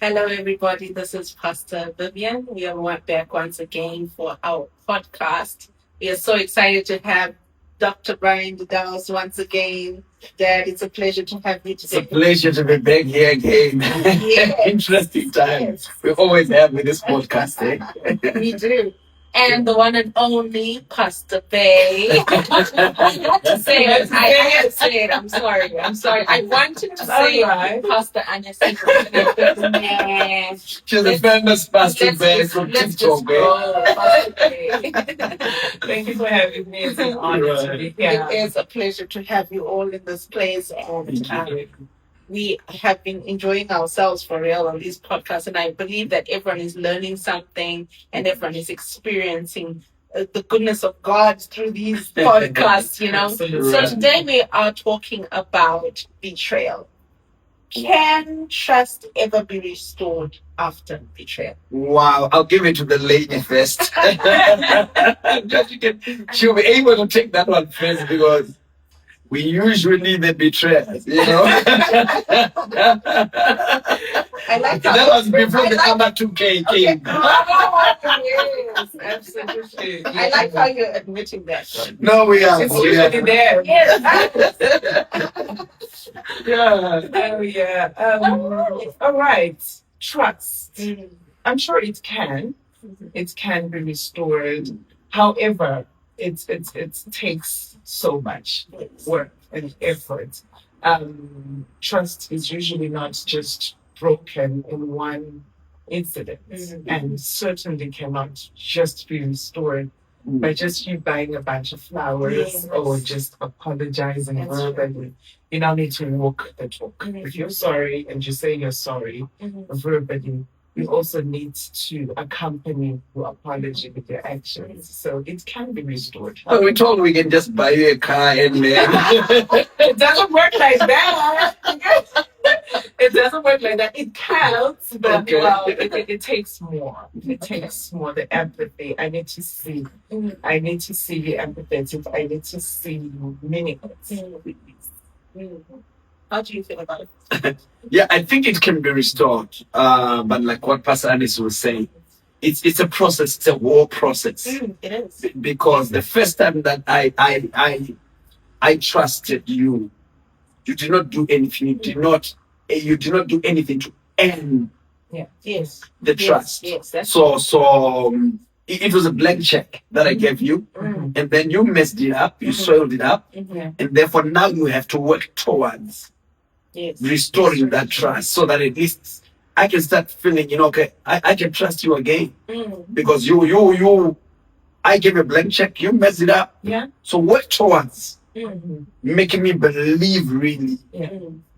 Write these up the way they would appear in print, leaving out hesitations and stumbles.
Hello, everybody. This is Pastor Vivian. We are back once again for our podcast. We are so excited to have Dr. Brian Dowles once again. Dad, it's a pleasure to have you It's a today. pleasure to be back here again. Yes. Interesting times. Yes. We always have with this podcast, eh? We do. And the one and only Pastor Bay. I had to say it. I had to say it. I'm sorry. I wanted to say Pastor Anesi. She's a famous Pastor Bay from Let's TikTok. just go, Pastor Bay. Thank you for having me. It's an honor to be here. It is a pleasure to have you all in this place. And we have been enjoying ourselves for real on these podcasts. And I believe that everyone is learning something and everyone is experiencing the goodness of God through these podcasts, Absolutely. So today we are talking about betrayal. Can trust ever be restored after betrayal? Wow, I'll give it to the lady first. She'll be able to take that one first because we usually the betrayers, I like that was before the other 2K came. Yes, absolutely. I like how you're admitting that. No, we are. It's usually there. Yes. Yeah. Oh, yeah. All right. Trust. I'm sure it can. It can be restored. However, it takes so much work and effort. Trust is usually not just broken in one incident, and certainly cannot just be restored by just you buying a bunch of flowers or just apologizing verbally. You now need to walk the talk. If you're sorry and you say you're sorry verbally, you also need to accompany your apology with your actions. So it can be restored. But we told we can just buy you a car and It doesn't work like that. It doesn't work like that. It counts, but Okay. it takes more. It takes more. The empathy. I need to see. I need to see you empathetic. I need to see you meaningless. How do you feel about it? Yeah, I think it can be restored. But like what Pastor Alice was saying, it's a process. It's a war process. It is. Because the first time that I trusted you, you did not do anything. You did not do anything to earn Yes. the trust. Yes. That's It was a blank check that I gave you, and then you messed it up. You soiled it up, and therefore now you have to work towards restoring that trust, so that at least I can start feeling, okay, I can trust you again because I gave a blank check, you messed it up. Yeah. So work towards making me believe really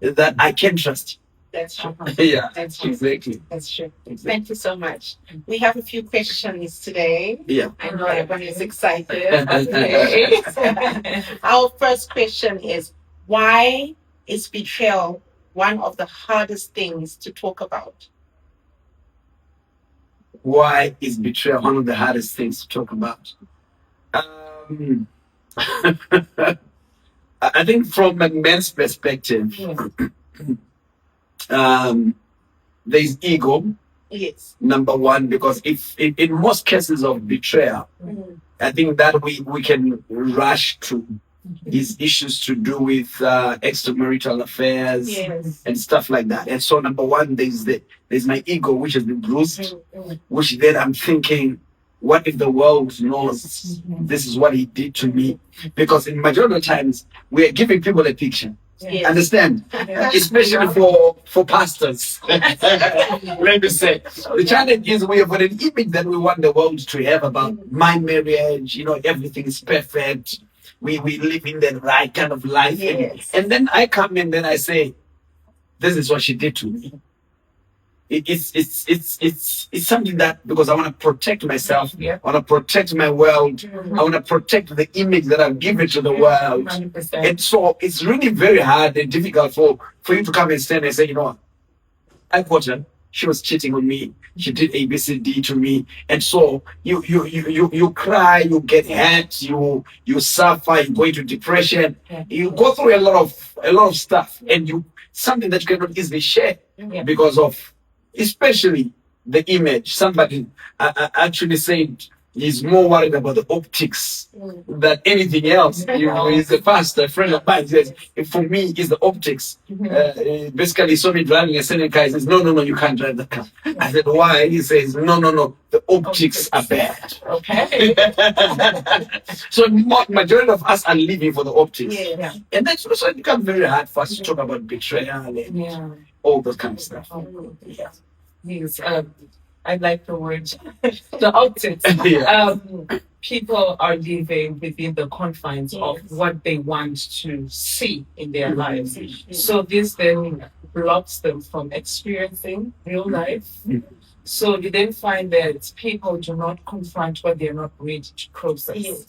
that I can trust you. That's true. Yeah, That's true. exactly. That's true. Thank you so much. We have a few questions today. Yeah. I know everyone is excited. Okay. Our first question is, why is betrayal one of the hardest things to talk about? Why is betrayal one of the hardest things to talk about? I think from a man's perspective, there's ego. Yes. Number one, because if in most cases of betrayal, I think that we can rush to these issues to do with extramarital affairs and stuff like that. And so number one, there's my ego, which has been bruised, which then I'm thinking, what if the world knows this is what he did to me? Because in majority of times, we are giving people a picture. Yes. Understand? Especially for pastors. Let me say. The challenge is we have got an image that we want the world to have about my marriage, everything is perfect. We live in the right kind of life. Yes. And then I come in and I say, this is what she did to me. It's something that, because I want to protect myself, I want to protect my world, I want to protect the image that I've given to the world. 100%. And so it's really very hard and difficult for you to come and stand and say, what? I caught her. She was cheating on me. She did A, B, C, D to me. And so you cry, you get hurt, you suffer, you go into depression, you go through a lot of stuff, and something that you cannot easily share because of especially the image. Somebody actually said he's more worried about the optics than anything else. He's a pastor, a friend of mine. He says, for me, it's the optics. Basically, he saw me driving a certain car. He says, no, no, no, you can't drive the car. I said, why? He says, no, no, no, the optics are bad. Okay. So majority of us are living for the optics. Yeah. And that's also become very hard for us to talk about betrayal and all those kind of stuff. Yeah. Yes. I like the word, the optics. Yeah. People are living within the confines of what they want to see in their lives. So this then blocks them from experiencing real life. So you then find that people do not confront what they're not ready to process.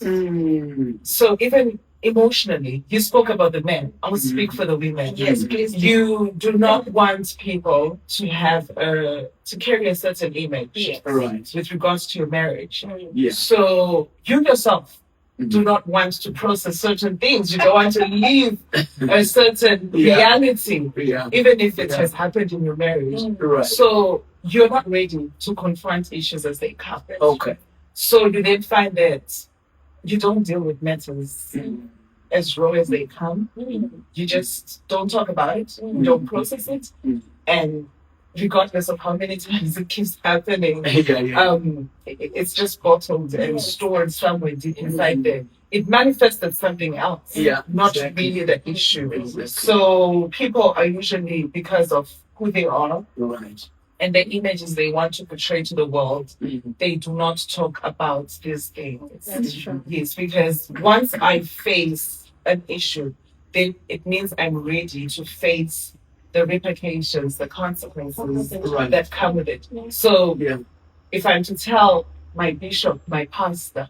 So even emotionally, you spoke about the men. I will speak for the women. Yes, please. You do not want people to have to carry a certain image Right. with regards to your marriage. Yeah. So you yourself do not want to process certain things. You don't want to live a certain reality, even if it has happened in your marriage. Right. So you're not ready to confront issues as they come. Okay. So you then find that you don't deal with matters as raw as they come. You just don't talk about it, don't process it, and regardless of how many times it keeps happening, it's just bottled and stored somewhere deep inside there. It manifests as something else, not really the issue. Exactly. So people are usually, because of who they are, Right. and the images they want to portray to the world, they do not talk about these things. That's true. Yes, because once I face an issue, then it means I'm ready to face the repercussions, the consequences that come with it. So if I'm to tell my bishop, my pastor,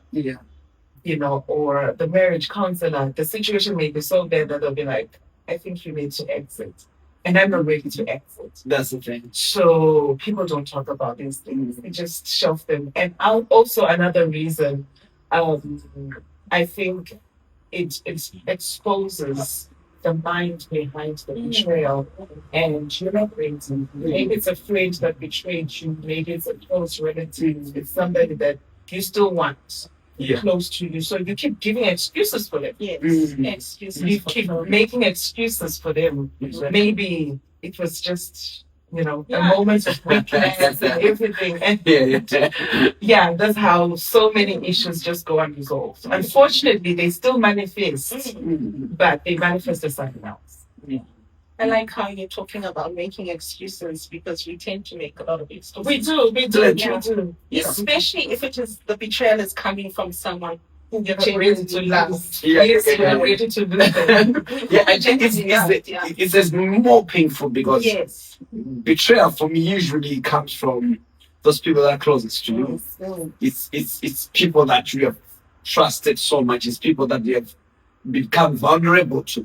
or the marriage counselor, the situation may be so bad that they'll be like, I think you need to exit. And I'm not ready to exit. That's the thing. So people don't talk about these things. They just shelf them. And also another reason, I think it exposes the mind behind the betrayal. And you're not ready. Maybe it's a friend that betrayed you. Maybe it's a close relative. It's somebody that you still want close to you. So you keep giving excuses for them. Excuses. You keep making excuses for them. Maybe it was just, a moment of weakness and everything. And that's how so many issues just go unresolved. Unfortunately, they still manifest, but they manifest as something else. I like how you're talking about making excuses, because we tend to make a lot of excuses. We do. Especially if the betrayal is coming from someone who you're ready to love. Yes, you're ready to love. I think it's just more painful because betrayal for me usually comes from those people that are closest to you. It's people that you have trusted so much. It's people that you have become vulnerable to.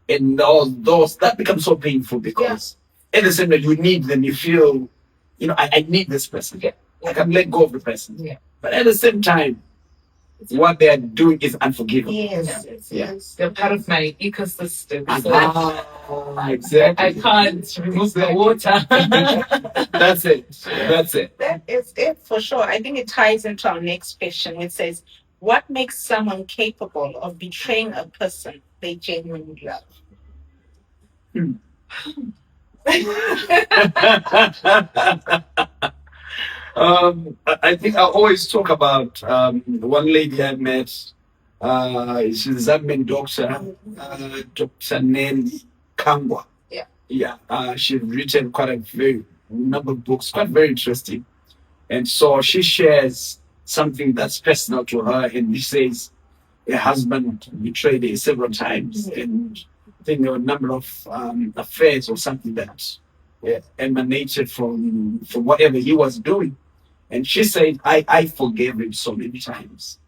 And those that becomes so painful because at the same time you need them. You feel, I need this person. I can let go of the person. But at the same time, what they are doing is unforgivable. Yes. They're part of my ecosystem. Exactly. I can't remove the water. That's it. That is it for sure. I think it ties into our next question, which says, what makes someone capable of betraying a person they genuinely love? I think I always talk about one lady I met. She's a Zambian doctor, Dr. Nelly Kangwa. She's written quite a very number of books, quite very interesting. And so she shares something that's personal to her, and she says her husband betrayed her several times, and I think there were a number of affairs or something that emanated from whatever he was doing. And she said, I forgave him so many times.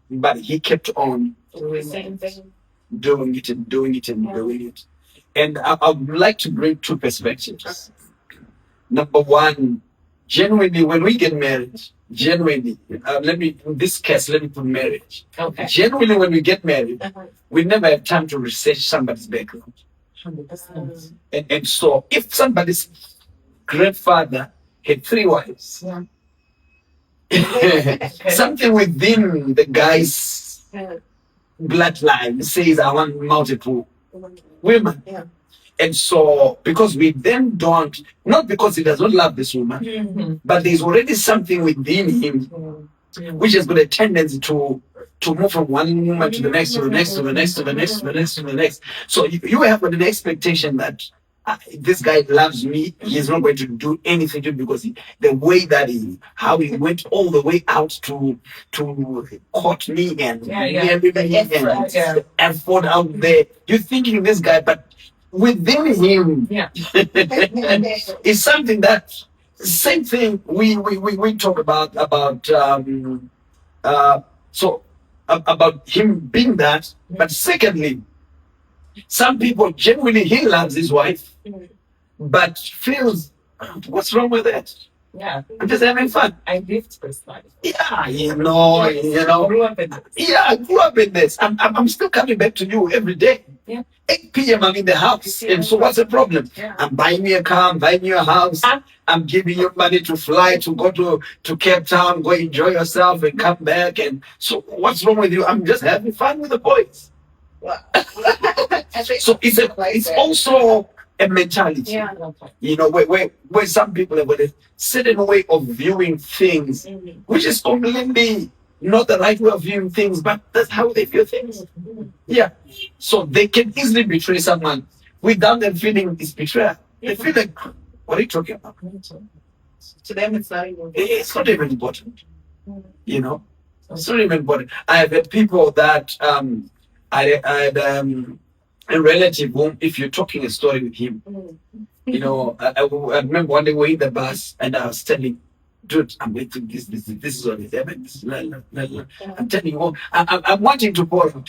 But he kept on doing it. And I would like to bring two perspectives. Number one, genuinely, when we get married, in this case, let me put marriage. Okay. Genuinely, when we get married, we never have time to research somebody's background. 100%. And so if somebody's grandfather had 3 wives. Okay. Something within the guy's bloodline says, I want multiple women. Yeah. And so, because we then don't, not because he does not love this woman, Mhm. but there's already something within him which has got a tendency to move from one woman to the next, to the next, to the next, to the next, to the next, to the next. So you have an expectation that this guy loves me. He's not going to do anything to me because the way that how he went all the way out to court me and marry me and effort out there. You're thinking this guy, but within him is something that same thing we talk about so about him being that. But secondly, some people genuinely he loves his wife, but feels what's wrong with that? Yeah. I'm just having fun. I lived this life. Yeah, you know. Grew up in this. Yeah, I grew up in this. I'm still coming back to you every day. Yeah. 8 p.m. I'm in the house. And so what's the problem? Yeah. I'm buying you a car, I'm buying you a house. I'm giving you money to fly, to go to Cape Town, go enjoy yourself and come back. And so what's wrong with you? I'm just having fun with the boys. So it's also a mentality. Yeah. You know, where some people have got a certain way of viewing things, which is completely not the right way of viewing things, but that's how they view things. Yeah. So they can easily betray someone without them feeling it's betrayal. They feel like, what are you talking about? To them, it's not even. It's not even important. You know, it's not even important. I have had people that I had a relative whom, if you're talking a story with him, you know, I remember one day we were in the bus and I was telling, dude, I'm going through this is what is happening. This is I'm telling you, I'm wanting to borrow.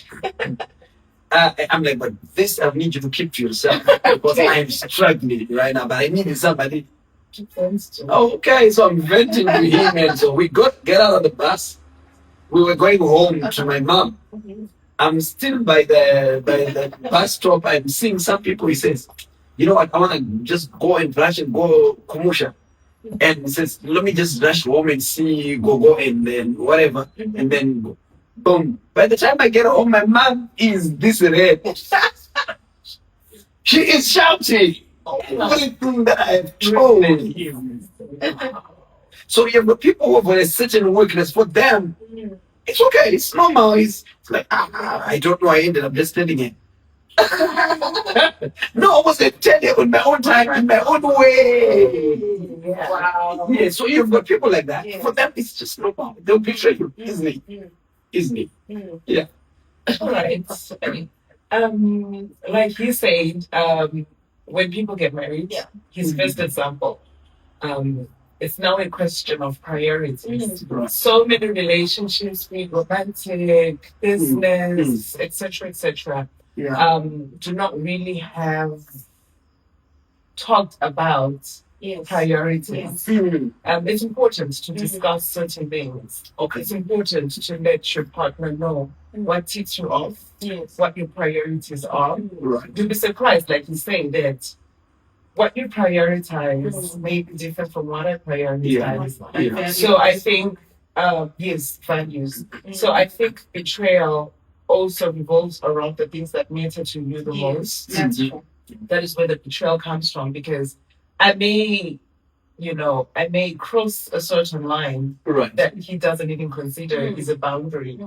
I'm like, but this I need you to keep to yourself because I'm struggling right now. But I needed somebody. Okay, so I'm venting to him, and so we get out of the bus. We were going home to my mom. I'm still by the bus stop. I'm seeing some people. He says, you know what? I want to just go and rush and go Kumusha. And he says, let me just rush home and see go and then whatever, and then go. Boom. By the time I get home, my mom is this red. She is shouting everything that I've told him. So you have the people who have a certain weakness. For them, it's okay. It's normal. It's like, I don't know. I ended up just telling him. No, I was telling you in my own time, in my own way. Wow. Yeah, so you've got people like that. For them, it's just normal. They'll betray you easily. Easily. Yeah. All right. Like you said, when people get married, his first example, it's now a question of priorities. Right. So many relationships, be romantic, business, etc., etc., do not really have talked about priorities. It's important to discuss certain things. Okay. It's important to let your partner know what ticks you off, what your priorities are. Right. You'll be surprised, like you say, that what you prioritize may be different from what I prioritize. So I think, yes, values. So I think betrayal also revolves around the things that matter to you the most. That's true. That is where the betrayal comes from, because I may cross a certain line that he doesn't even consider is a boundary,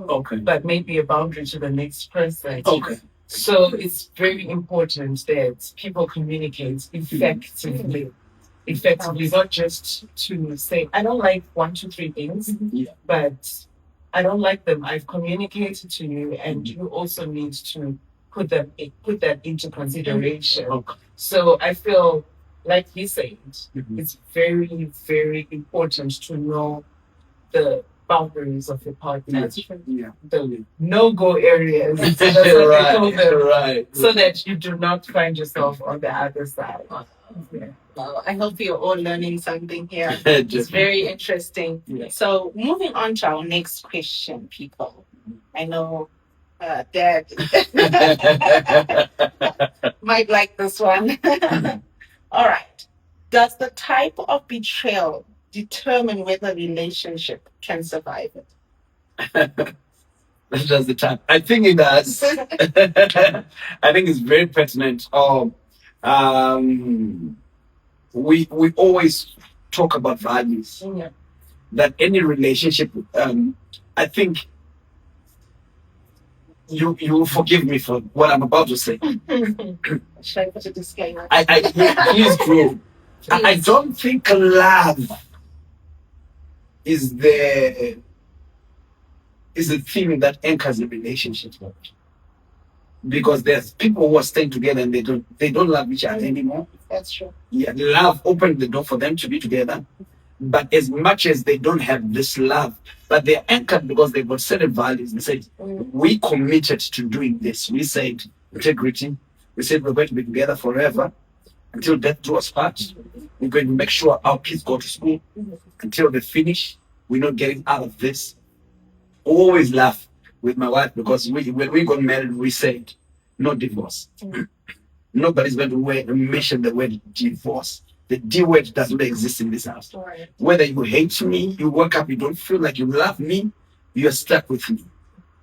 but maybe a boundary to the next person. Okay. So it's very important that people communicate effectively, not just to say, I don't like 1, 2, 3 things, but I don't like them. I've communicated to you, and you also need to put that into consideration. So I feel, like he said, it's very, very important to know the boundaries of your partner, the no-go areas, so that you do not find yourself on the other side. Well, I hope you're all learning something here. It's very interesting. So moving on to our next question, people. I know Dad might like this one. All right. Does the type of betrayal determine whether a relationship can survive it? That's just the time. I think it does. I think it's very pertinent. Um, we always talk about values. Yeah. That any relationship, I think you will forgive me for what I'm about to say. Should I put a disclaimer? Please do. I don't think love is the thing that anchors a relationship, because there's people who are staying together and they don't love each other anymore. That's true. Yeah, love opened the door for them to be together, but as much as they don't have this love, but they're anchored because they've got certain values. They said, we committed to doing this. We said integrity. We said we're going to be together forever until death do us part. We're going to make sure our kids go to school until they finish. We're not getting out of this. Always laugh with my wife because when we got married, we said no divorce. Nobody's going to mention the word divorce. The D word doesn't exist in this house. Right. Whether you hate me, you wake up, you don't feel like you love me, you're stuck with me.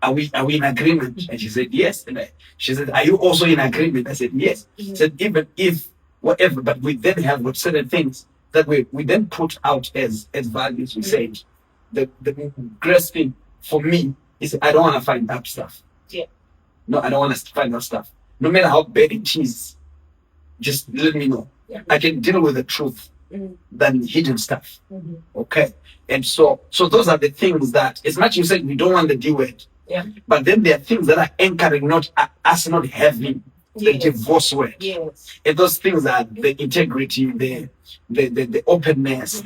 Are we in agreement? And she said yes. And she said, are you also in agreement? I said yes. She said, even if whatever, but we then have got certain things that we then put out as values. We said the greatest thing for me is I don't want to find that stuff. Yeah. No, I don't want to find that stuff. No matter how bad it is, just let me know. Yeah. I can deal with the truth than hidden stuff. Mm-hmm. Okay. And so those are the things that, as much as you said we don't want the D word, yeah, but then there are things that are anchoring us not having the divorce word. Yes. And those things are the integrity, the openness,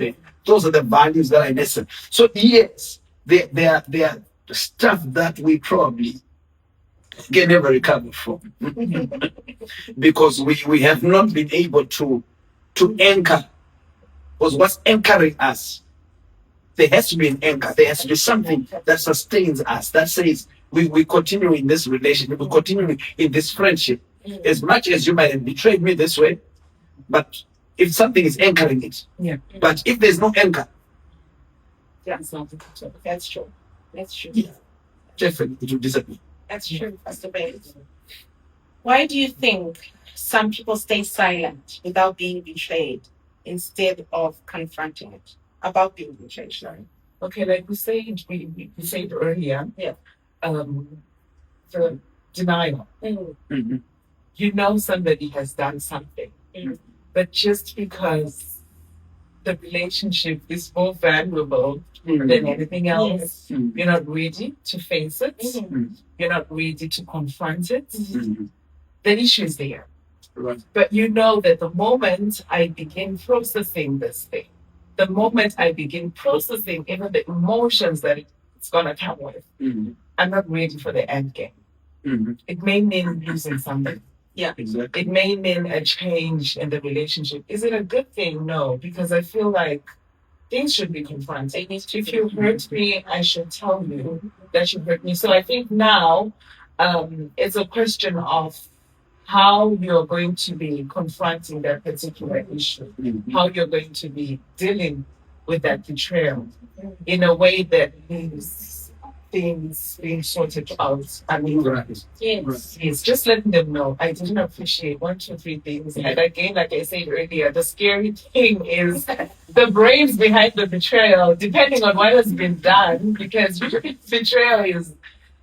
those are the values that are necessary. So yes, they are stuff that we probably can never recover from. Because we have not been able to anchor. Because what's anchoring us, there has to be an anchor. There has to be something that sustains us, that says we continue in this relationship, we continue in this friendship. As much as you might have betrayed me this way, but if something is anchoring it, but if there's no anchor, that's not true. That's true. That's true. Yeah, definitely it will disappear. That's true, Pastor Bates. Why do you think some people stay silent without being betrayed instead of confronting it about being betrayed? Sorry. Okay, like we said earlier, the denial. Mm-hmm. You know somebody has done something, but just because the relationship is more valuable than anything else, you're not ready to face it. You're not ready to confront it. The issue is there. Right. But you know that the moment I begin processing this thing, the moment I begin processing even the emotions that it's going to come with, I'm not ready for the end game. It may mean losing something. Yeah, exactly. It may mean a change in the relationship. Is it a good thing? No, because I feel like things should be confronted. If you hurt me, I should tell you that you hurt me. So I think now it's a question of how you're going to be confronting that particular issue, how you're going to be dealing with that betrayal in a way that leaves things being sorted out. I mean, yes, just letting them know I didn't appreciate 1, 2, 3 things. And again, like I said earlier, the scary thing is the brains behind the betrayal, depending on what has been done, because usually betrayal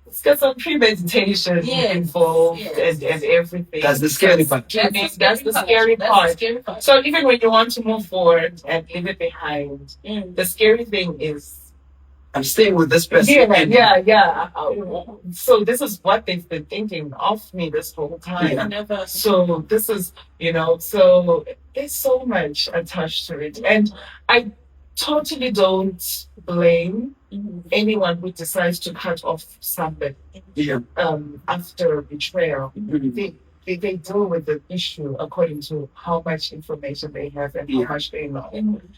it's got some premeditation involved and everything. That's the scary part. That's the scary part. So even when you want to move forward and leave it behind, the scary thing is I'm staying with this person. Yeah. So this is what they've been thinking of me this whole time. Yeah. So this is, so there's so much attached to it. And I totally don't blame anyone who decides to cut off somebody after betrayal. they deal with the issue according to how much information they have and how much they know.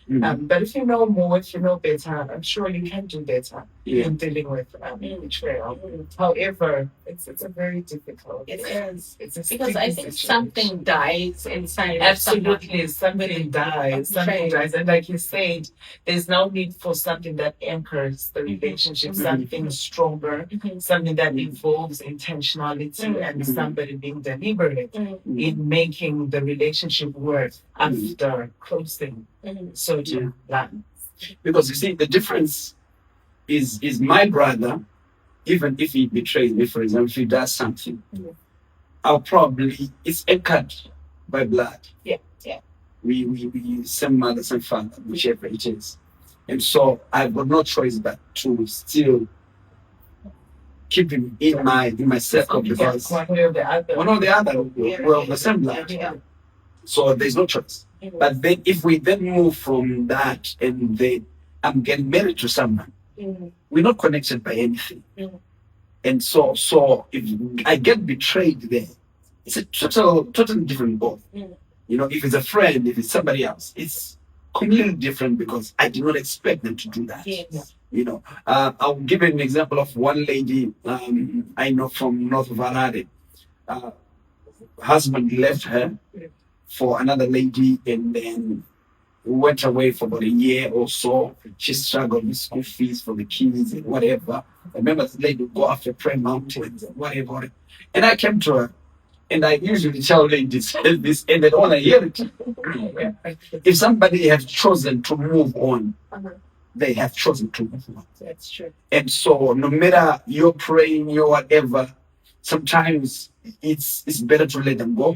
But if you know more, if you know better, I'm sure you can do better in dealing with betrayal. However, it's a very difficult. It is. It's a Because I think situation. something dies inside. Absolutely, something dies. Something dies, and like you said, there's no need for something that anchors the relationship, something stronger, something that involves intentionality and somebody being deliberate in making the relationship work after closing certain lines. Because you see, the difference is my brother, even if he betrays me, for example, if he does something, I'll probably, it's anchored by blood. Yeah. We same mother, same father, whichever it is. And so I've got no choice but to still keep him in my circle because One way or the other. one or the other, we're of the same blood. So there's no choice. But then if we then move from that and then I'm getting married to someone, we're not connected by anything. And so if I get betrayed there, it's a totally different ball. You know, if it's a friend, if it's somebody else, it's completely different because I did not expect them to do that. You know, I'll give you an example of one lady I know from North Varade. Husband left her for another lady and then went away for about a year or so. She struggled with school fees for the kids and whatever. I remember the lady would go after prayer mountains and whatever. And I came to her and I usually tell ladies this and they don't want to hear it. If somebody has chosen to move on, they have chosen to move on. That's true. And so no matter you're praying, you're whatever, sometimes it's better to let them go.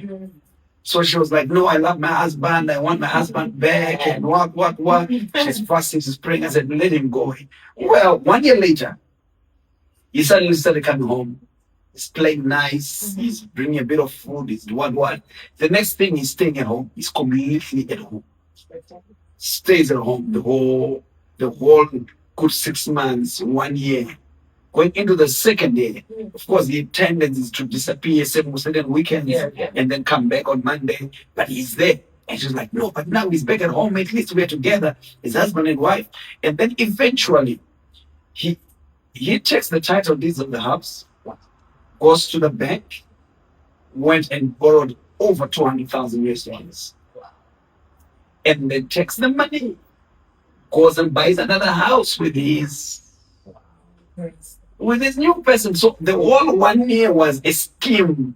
So she was like, no, I love my husband. I want my husband back. And what? She's fasting, she's praying. I said, let him go. Well, 1 year later, he suddenly started coming home. He's playing nice. He's bringing a bit of food. He's what. The next thing, he's staying at home. He's completely at home. Stays at home the whole good 6 months, 1 year. Going into the second year, of course, the tendency is to disappear certain weekends and then come back on Monday. But he's there. And she's like, no, but now he's back at home. At least we're together, his husband and wife. And then eventually, he takes the title deeds of the house, goes to the bank, went and borrowed over 200,000 US dollars. And then takes the money, goes and buys another house with his new person. So the whole 1 year was a scheme.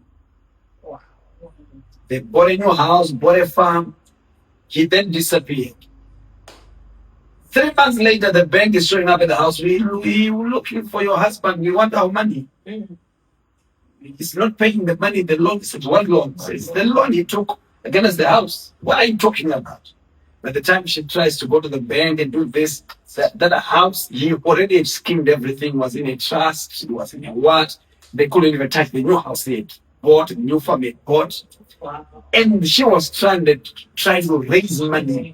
They bought a new house, bought a farm. He then disappeared. 3 months later, the bank is showing up at the house. We're looking for your husband. We want our money. He's not paying the money, the loan. He said, what loan? He says, the loan he took against the house. What are you talking about? By the time she tries to go to the bank and do this, that house, he already had schemed everything, was in a trust, it was in a what. They couldn't even touch the new house they had bought, the new farm they had bought. And she was trying to raise money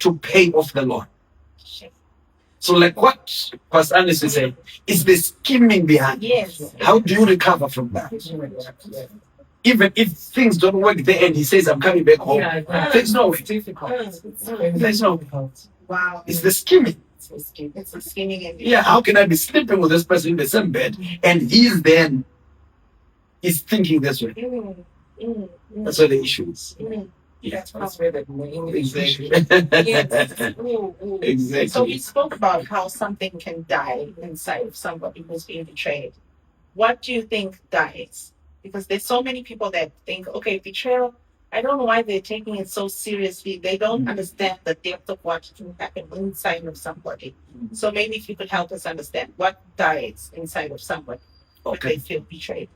to pay off the loan. So like what Pastor Anderson said, is the scheming behind it. Yes. How do you recover from that? Even if things don't work there and he says, I'm coming back home, there's no way. Difficult. There's no way. Wow. It's the scheming. It's a scheming. And Yeah, how can I be sleeping with this person in the same bed and he's thinking this way? That's where the issue is. Yeah. That's where the main Exactly. Yes. Exactly. So we spoke about how something can die inside of somebody who's being betrayed. What do you think dies? Because there's so many people that think, okay, betrayal, I don't know why they're taking it so seriously. They don't understand the depth of what can happen inside of somebody. So maybe if you could help us understand what dies inside of somebody when they feel betrayed.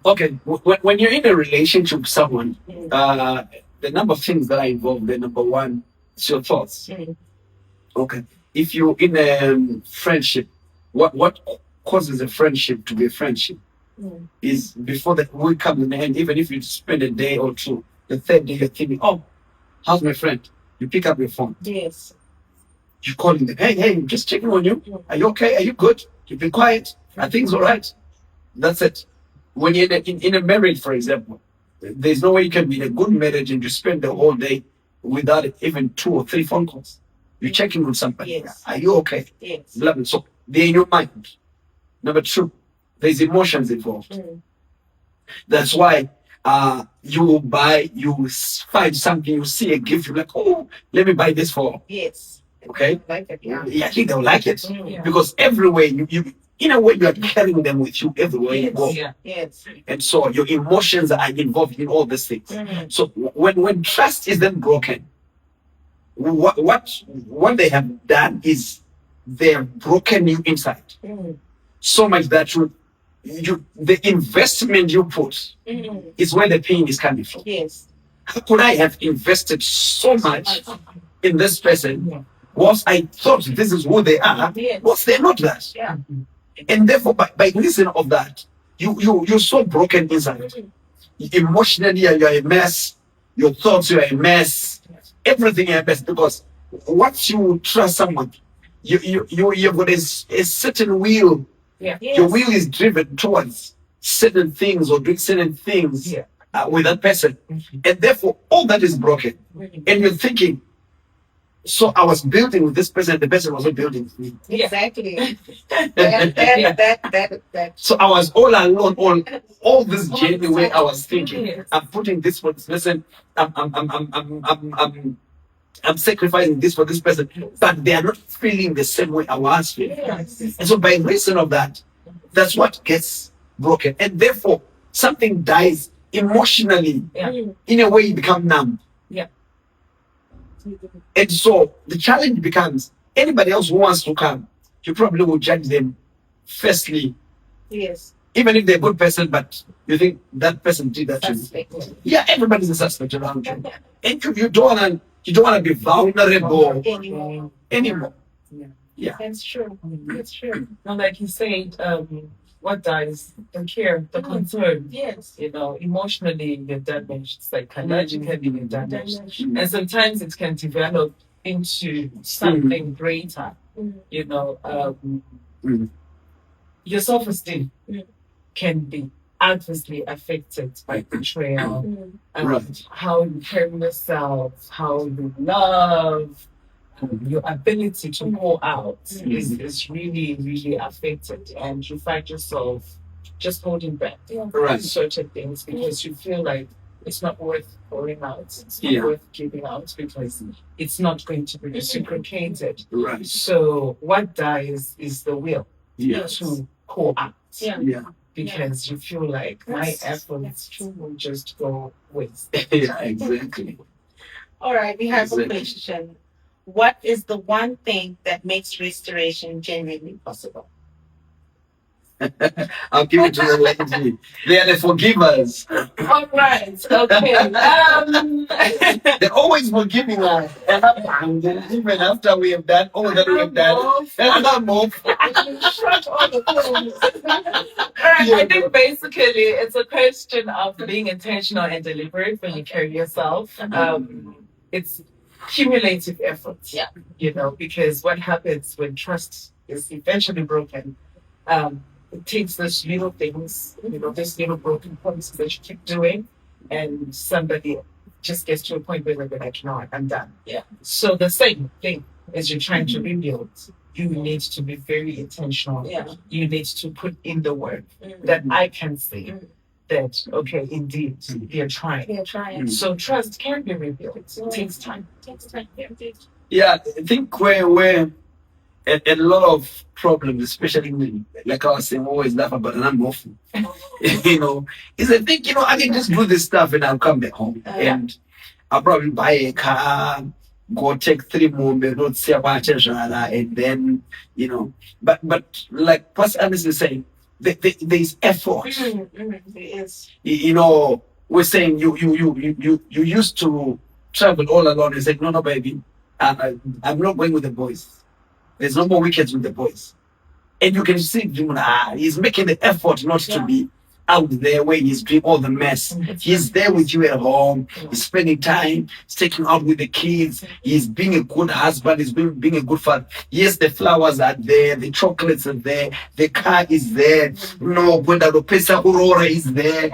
Okay, when you're in a relationship with someone, the number of things that are involved, the number one is your thoughts. Okay, if you're in a friendship, what causes a friendship to be a friendship is before the week comes in the end, even if you spend a day or two, the third day you're thinking, oh, how's my friend? You pick up your phone. Yes. You're calling them, hey, just checking on you. Are you okay? Are you good? You've been quiet. Are things all right? That's it. when you're in a marriage, for example, there's no way you can be in a good marriage and you spend the whole day without even 2 or 3 phone calls. You're checking with somebody. Yes. Are you okay? Yes. Blah, blah. So they're in your mind. Number 2, there's emotions involved. That's why you buy, find something, you see a gift, you're like, oh, let me buy this for. Yes. Okay. Like it, yeah. Yeah, I think they'll like it Yeah. because everywhere you in a way you are carrying them with you everywhere you go. Yeah. Yes. And so your emotions are involved in all these things. So when trust is then broken, what they have done is they have broken you inside so much that the investment you put is where the pain is coming from. Yes. How could I have invested so much in this person whilst I thought this is who they are? Yes. Whilst they're not that. Yeah. And therefore, by reason of that, you're so broken inside. Emotionally, you're a mess. Your thoughts, you're a mess. Everything is a mess because once you trust someone, you've got a certain will. Yeah. Yes. Your will is driven towards certain things or doing certain things Yeah. with that person. And therefore, all that is broken. And you're thinking, so I was building with this person, the person wasn't building with me. Exactly. that. So I was all alone, all this journey where I was thinking, Yes. I'm putting this for this person, I'm sacrificing this for this person, but they are not feeling the same way I was feeling. Yes. And so by reason of that, that's what gets broken. And therefore, something dies emotionally. Yeah. In a way, you become numb. Yeah. And so the challenge becomes anybody else who wants to come, you probably will judge them firstly, Yes. even if they're a good person, but you think that person did that to you. Suspect. Yeah, everybody's a suspect around you. And you don't wanna be vulnerable anymore. Yeah. That's true. That's true. Now, like you said, what dies? The care, the concern. Yes. You know, emotionally you're damaged, psychologically you're damaged. And sometimes it can develop into something greater. You know, your self-esteem can be adversely affected by betrayal. Right. How you carry yourself, how you love, your ability to pour out is really, really affected. And you find yourself just holding back Right. certain things because you feel like it's not worth pouring out. It's not Yeah. worth giving out because it's not going to be reciprocated. Right. So what dies is the will Yes. to pour out. Yeah. Because you feel like my That's efforts true. will just go waste. Yeah, exactly. All right, we have Exactly. a question. What is the one thing that makes restoration genuinely possible? I'll give it to the lady. They are the forgivers. All right. Okay. They're always forgiving us. And even after we have done all that we have done, and I'm off. Shut all the phones. All right. I think basically it's a question of being intentional and deliberate when you carry yourself. It's cumulative effort. Yeah. You know, because what happens when trust is eventually broken, it takes those little things, you know, those little broken promises that you keep doing, and somebody just gets to a point where they're like, no, I'm done. Yeah. So the same thing as you're trying to rebuild, you need to be very intentional. Yeah. You need to put in the work that I can see that, okay, indeed, they're trying. They're trying. So trust can be rebuilt. It takes time. Takes time. Yeah, I think where a lot of problems, especially me, like I was saying, always laugh about and I'm awful. You know, is I think, I can just do this stuff and I'll come back home. And I'll probably buy a car, go take 3 more minutes, and then, but like Pastor Anderson is saying, there's effort. Yes. We're saying you used to travel all alone and said, no, baby, I'm not going with the boys. There's no more weekends with the boys. And you can see he's making the effort not to be out there where he's doing all the mess. He's there with you at home. He's spending time. He's taking out with the kids. He's being a good husband. He's being a good father. Yes, the flowers are there. The chocolates are there. The car is there. No, when the pesa aurora is there.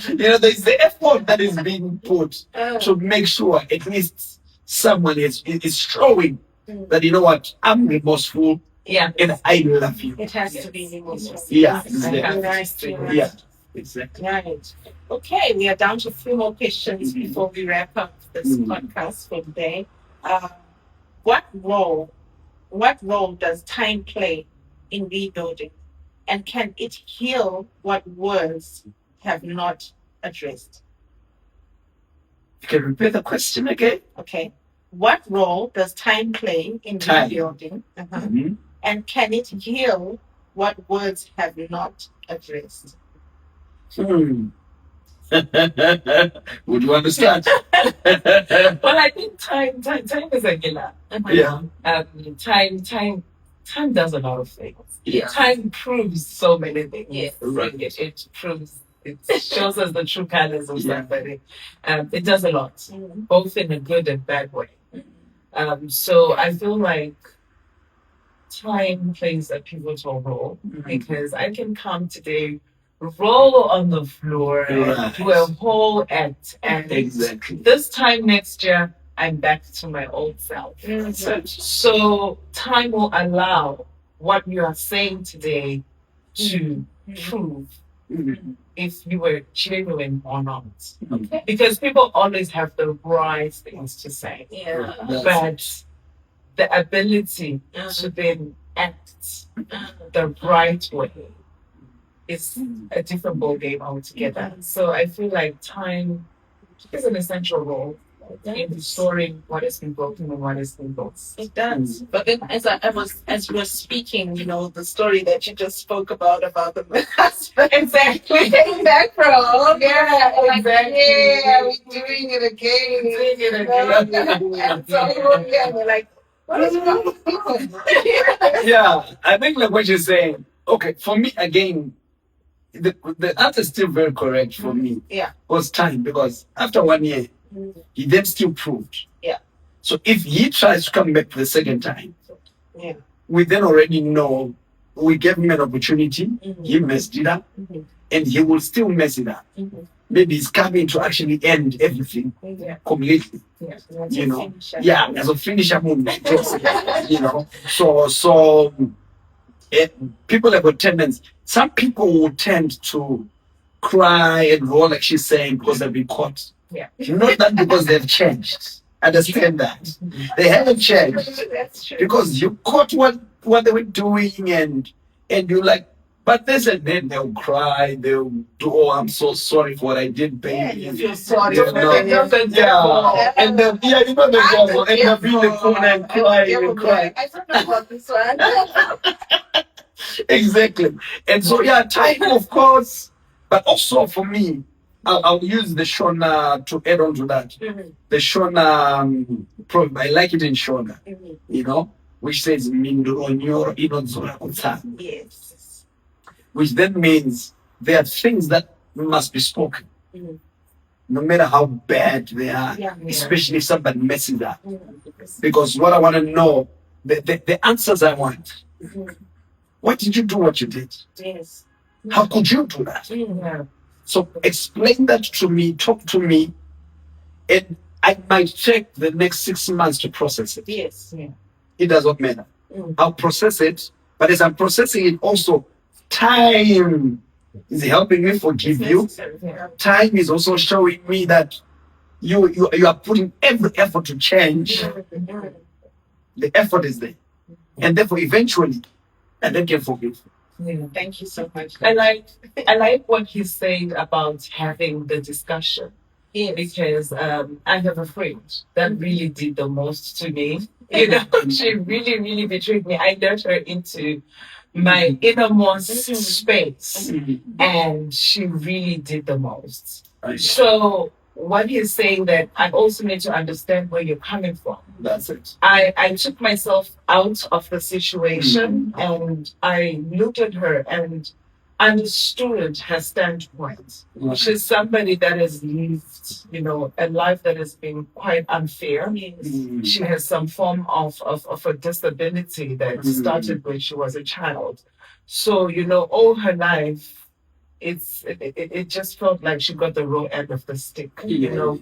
There's the effort that is being put to make sure at least someone is showing that, you know what, I'm remorseful. Yeah. And I love you. It has to be remorseful. Yeah, exactly. Yeah, exactly. Right. Okay, we are down to a few more questions before we wrap up this podcast for today. What role does time play in rebuilding? And can it heal what words have not addressed? You can repeat the question again. Okay. What role does time play in rebuilding? And can it heal what words have not addressed? Would you understand? Well, I think time is a killer. Yeah. Time does a lot of things. Yeah. Time proves so many things. Yes. Right. It proves, it shows us the true colors of somebody. It does a lot, both in a good and bad way. So I feel like time plays a pivotal role because I can come today, roll on the floor, and do a whole act, and this time next year, I'm back to my old self. So time will allow what you are saying today to prove if you were genuine or not. Okay. Because people always have the right things to say. Yeah. But the ability to then act the right way is a different ballgame altogether. So I feel like time is an essential role in restoring what has been broken and what has been lost. It does. But then as you were speaking, the story that you just spoke about the husband. Exactly. Came back from. Yeah, exactly. Yeah, we're doing it again. And so we're like, what is wrong? Yeah, I think like what you're saying. Okay, for me again, the answer is still very correct for me. Yeah. Was time, because after 1 year, he then still proved. Yeah. So if he tries to come back the second time, we then already know we gave him an opportunity, he messed it up, and he will still mess it up. Maybe he's coming to actually end everything completely. As a finisher movement. So people have a tendency. Some people will tend to cry and roll, like she's saying, because they've been caught. Yeah. Not that because they've changed. Understand that. They haven't changed. That's true. Because you caught what they were doing and you're like, but then they'll cry, they'll do, oh, I'm so sorry for what I did, baby. You feel sorry You for know, them. And then, you know the devil, and they'll be in the corner and crying and crying. I don't know about this one. Exactly. And so, time, of course, but also for me, I'll use the Shona to add on to that. The Shona, I like it in Shona, which says, Yes. Which then means there are things that must be spoken, no matter how bad they are, especially if somebody messes up. Because what I want to know, the answers I want. Why did you do what you did? Yes. How could you do that? So explain that to me, talk to me, and I might take the next 6 months to process it. Yes. It does not matter. I'll process it, but as I'm processing it also, time is helping me forgive you. Time is also showing me that you are putting every effort to change. The effort is there. And therefore eventually, and then can forgive. Thank you so much. I like what he said about having the discussion. Because I have a friend that really did the most to me. She really, really betrayed me. I let her into my innermost space, and she really did the most. So what he's saying, that I also need to understand where you're coming from. That's it. I took myself out of the situation and I looked at her and understood her standpoint. Right. She's somebody that has lived, a life that has been quite unfair. She has some form of a disability that started when she was a child. So, all her life, it just felt like she got the wrong end of the stick,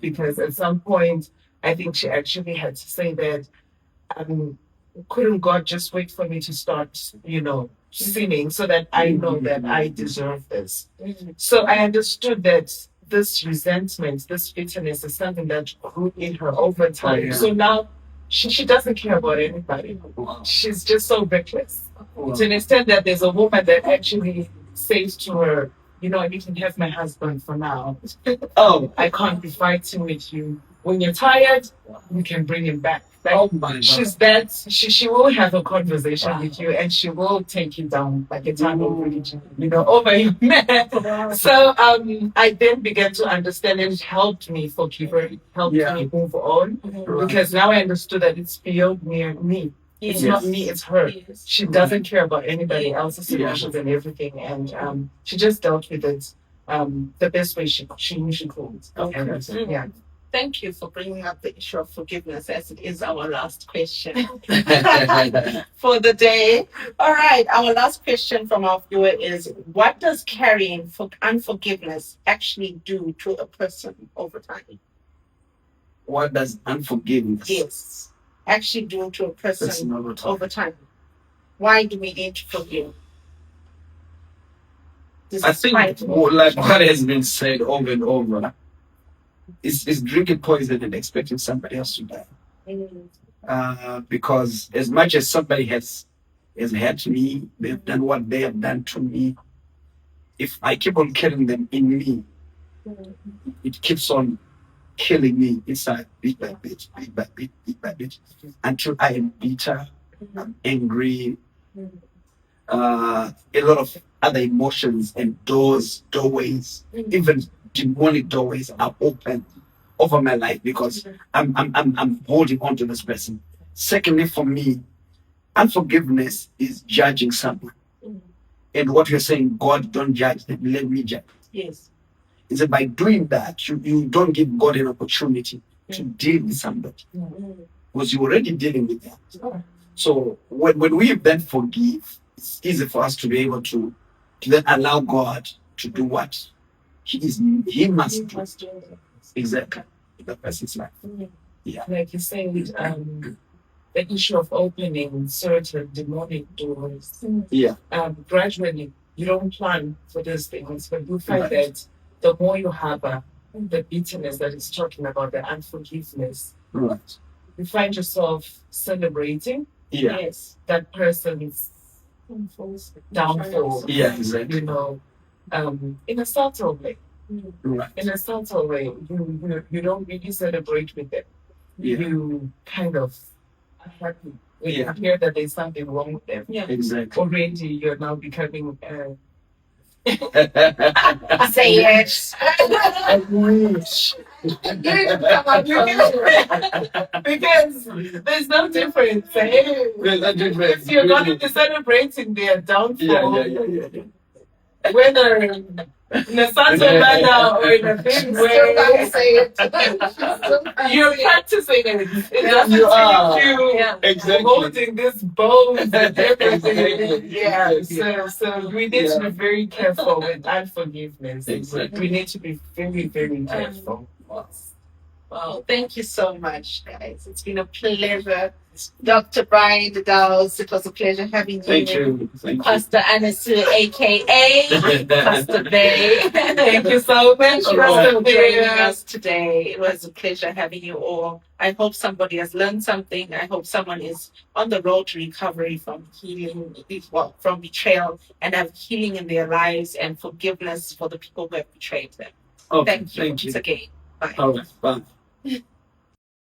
because at some point, I think she actually had to say that, couldn't God just wait for me to start, sinning so that I know that I deserve this? So I understood that this resentment, this bitterness is something that grew in her over time. So now she doesn't care about anybody. She's just so reckless to an extent that there's a woman that actually says to her, you can have my husband for now. Oh, I can't be fighting with you. When you're tired, we can bring him back. oh my God. She's that she will have a conversation with you and she will take you down like a ton of religion, over your man. So I then began to understand and it helped me forgive her, it helped me move on because now I understood that it's beyond me. It's not me, it's her. She doesn't care about anybody else's emotions and everything. And she just dealt with it the best way she knew she could. Okay. Yeah. Thank you for bringing up the issue of forgiveness, as it is our last question for the day. All right, our last question from our viewer is: what does carrying for unforgiveness actually do to a person over time? What does unforgiveness actually do to a person over time? Why do we need to forgive? I think, like what has been said over and over, is drinking poison and expecting somebody else to die. Because as much as somebody has hurt me, they've done what they have done to me. If I keep on killing them in me, it keeps on killing me inside, bit by bit, bit by bit, bit by bit, until I am bitter, I'm angry. A lot of other emotions and doorways, even demonic doorways are open over my life because I'm holding on to this person. Secondly, for me, unforgiveness is judging someone. And what you're saying, God, don't judge them, let me judge. Yes. Is that by doing that, you don't give God an opportunity to deal with somebody. Because you're already dealing with that. So when we then forgive, it's easy for us to be able to then allow God to do what He must do. Exactly. The person's life. Yeah. Like you said, the issue of opening certain demonic doors. Yeah. Gradually, you don't plan for these things, but you find that the more you harbor the bitterness that is talking about, the unforgiveness, right, you find yourself celebrating that person's downfall. Yeah, exactly. In a subtle way. Right. In a subtle way, you don't really celebrate with them. Yeah. You kind of are happy when you hear that there's something wrong with them. Yeah. Exactly. Already, you're now becoming. Say it. I wish. Because there's no difference. If you're going to be celebrating their downfall, whether in a certain manner or in a big way, you're practicing it. It doesn't take you holding this bones and everything. So we need to be very careful with unforgiveness. Exactly. We need to be very, very careful. Well, thank you so much, guys. It's been a pleasure. Dr. Brian Dowles, it was a pleasure having you. Thank you. Pastor Anisu, a.k.a. Pastor Bay. Thank you so much for joining us today. It was a pleasure having you all. I hope somebody has learned something. I hope someone is on the road to recovery from healing, from betrayal, and have healing in their lives and forgiveness for the people who have betrayed them. Okay, Thank you. It's okay. Bye. All right. Bye.